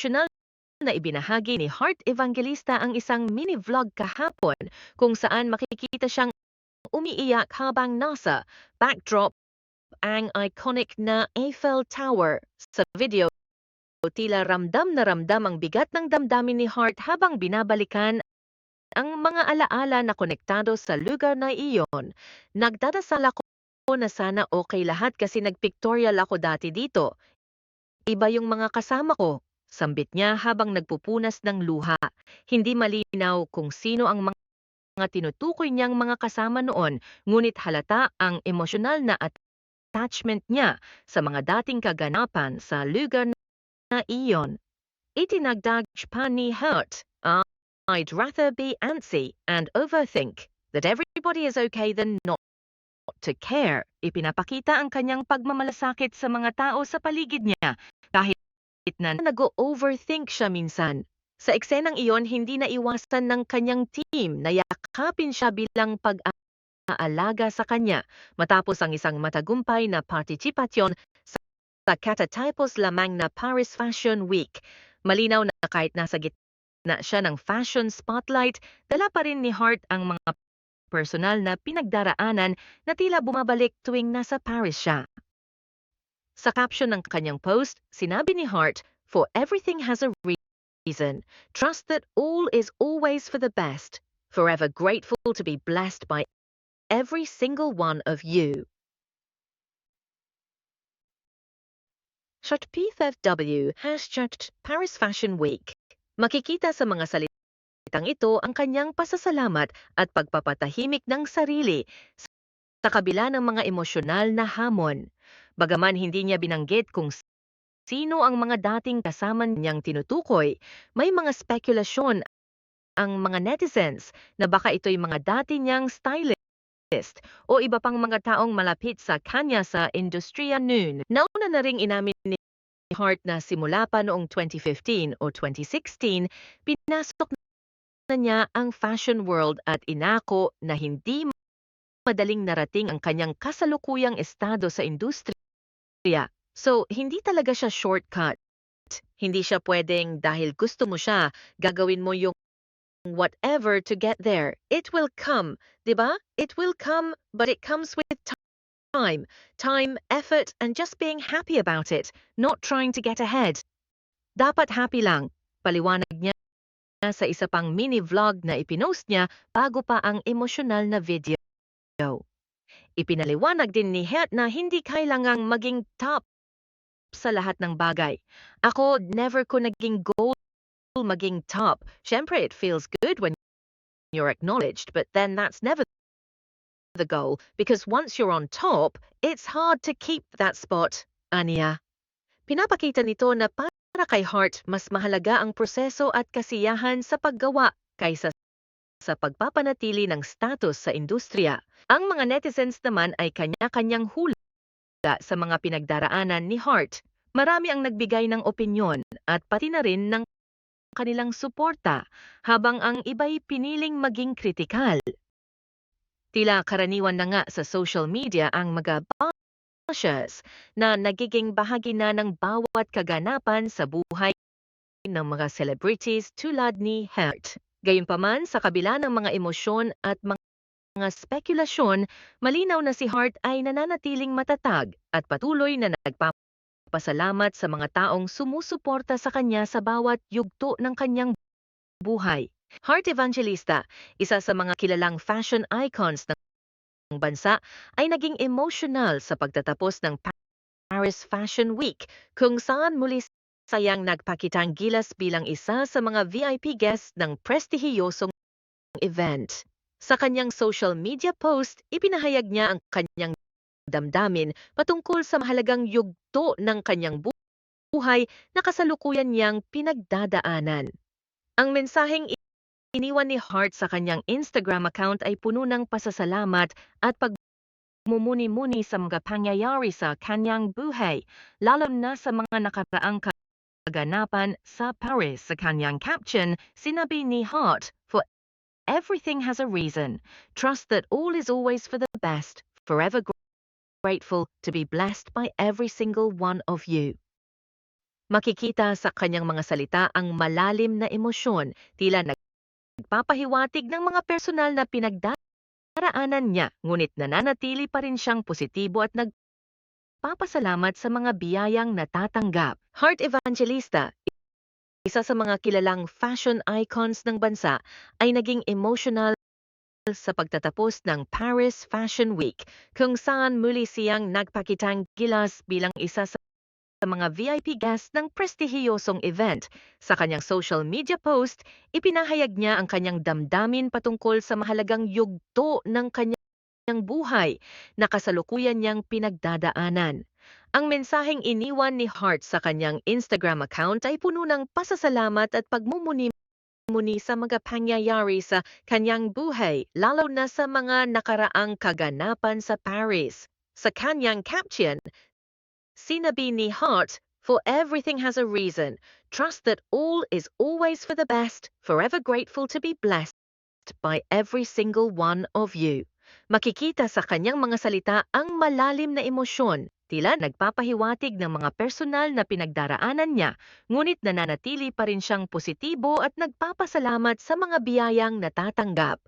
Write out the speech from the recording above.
Emosyonal na ibinahagi ni Heart Evangelista ang isang mini-vlog kahapon kung saan makikita siyang umiiyak habang nasa backdrop ang iconic na Eiffel Tower. Sa video, tila ramdam na ramdam ang bigat ng damdamin ni Heart habang binabalikan ang mga alaala na konektado sa lugar na iyon. Nagdadasal ako na sana okay lahat kasi nagpictorial ako dati dito. Iba yung mga kasama ko, sambit niya habang nagpupunas ng luha. Hindi malinaw kung sino ang mga tinutukoy niyang mga kasama noon, ngunit halata ang emosyonal na attachment niya sa mga dating kaganapan sa lugar na iyon. Itinagdag pa ni Hurt, I'd rather be antsy and overthink that everybody is okay than not to care. Ipinapakita ang kanyang pagmamalasakit sa mga tao sa paligid niya kahit na nag-overthink siya minsan. Sa eksenang iyon, hindi naiwasan ng kanyang team na yakapin siya bilang pag-aalaga sa kanya matapos ang isang matagumpay na partisipasyon sa katatapos lamang na Paris Fashion Week. Malinaw na kahit nasa gitna siya ng fashion spotlight, dala pa rin ni Heart ang mga personal na pinagdaraanan na tila bumabalik tuwing nasa Paris siya. Sa caption ng kanyang post, sinabi ni Heart, "For everything has a reason. Trust that all is always for the best. Forever grateful to be blessed by every single one of you." #PFW #Paris Fashion Week. Makikita sa mga salitang ito ang kanyang pasasalamat at pagpapatahimik ng sarili sa kabila ng mga emosyonal na hamon. Bagaman hindi niya binanggit kung sino ang mga dating kasama niyang tinutukoy, may mga spekulasyon ang mga netizens na baka ito'y mga dati niyang stylist o iba pang mga taong malapit sa kanya sa industriya noon. Nauna na ring inamin ni Heart na simula pa noong 2015 o 2016, pinasok na niya ang fashion world at inako na hindi madaling narating ang kanyang kasalukuyang estado sa industriya. So, hindi talaga siya shortcut. Hindi siya pwedeng dahil gusto mo siya, gagawin mo yung whatever to get there. It will come, di ba? It will come, but it comes with time, effort, and just being happy about it, not trying to get ahead. Dapat happy lang, paliwanag niya sa isa pang mini-vlog na ipinost niya bago pa ang emosyonal na video. Ipinaliwanag din ni Het na hindi kailangang maging top sa lahat ng bagay. Ako, never ko naging goal maging top. Siyempre, it feels good when you're acknowledged, but then that's never the goal because once you're on top, it's hard to keep that spot, aniya. Pinapakita nito na para kay Heart, mas mahalaga ang proseso at kasiyahan sa paggawa kaysa sa pagpapanatili ng status sa industriya. Ang mga netizens naman ay kanya-kanyang hula sa mga pinagdaraanan ni Heart. Marami ang nagbigay ng opinyon at pati na rin ng kanilang suporta habang ang iba'y piniling maging kritikal. Tila karaniwan na nga sa social media ang mga bashers na nagiging bahagi na ng bawat kaganapan sa buhay ng mga celebrities tulad ni Heart. Gayunpaman, sa kabila ng mga emosyon at mga spekulasyon, malinaw na si Heart ay nananatiling matatag at patuloy na nagpapasalamat sa mga taong sumusuporta sa kanya sa bawat yugto ng kanyang buhay. Heart Evangelista, isa sa mga kilalang fashion icons ng bansa, ay naging emotional sa pagtatapos ng Paris Fashion Week, kung saan muli sayang nagpakitang gilas bilang isa sa mga VIP guests ng prestihiyosong event. Sa kanyang social media post, ipinahayag niya ang kanyang damdamin patungkol sa mahalagang yugto ng kanyang buhay na kasalukuyan niyang pinagdadaanan. Ang mensaheng iniwan ni Heart sa kanyang Instagram account ay puno ng pasasalamat at pagmumuni-muni sa mga pangyayari sa kanyang buhay, lalo na sa mga nakaraang kaganapan sa Paris. Sa kanyang caption, sinabi ni Heart, "For everything has a reason. Trust that all is always for the best. Forever grateful to be blessed by every single one of you." Makikita sa kanyang mga salita ang malalim na emosyon, tila nagpapahiwatig ng mga personal na pinagdaraanan niya, ngunit nananatili pa rin siyang positibo at nagpapasalamat sa mga biyayang natatanggap. Heart Evangelista, isa sa mga kilalang fashion icons ng bansa, ay naging emotional sa pagtatapos ng Paris Fashion Week, kung saan muli siyang nagpakitang gilas bilang isa sa mga VIP guest ng prestihiyosong event. Sa kanyang social media post, ipinahayag niya ang kanyang damdamin patungkol sa mahalagang yugto ng kanyang buhay na kasalukuyan niyang pinagdadaanan. Ang mensaheng iniwan ni Hart sa kanyang Instagram account ay puno ng pasasalamat at pagmumuni sa mga pangyayari sa kanyang buhay, lalo na sa mga nakaraang kaganapan sa Paris. Sa kanyang caption, sinabi ni Hart, "For everything has a reason. Trust that all is always for the best. Forever grateful to be blessed by every single one of you." Makikita sa kanyang mga salita ang malalim na emosyon, tila nagpapahiwatig ng mga personal na pinagdaraanan niya, ngunit nananatili pa rin siyang positibo at nagpapasalamat sa mga biyayang natatanggap.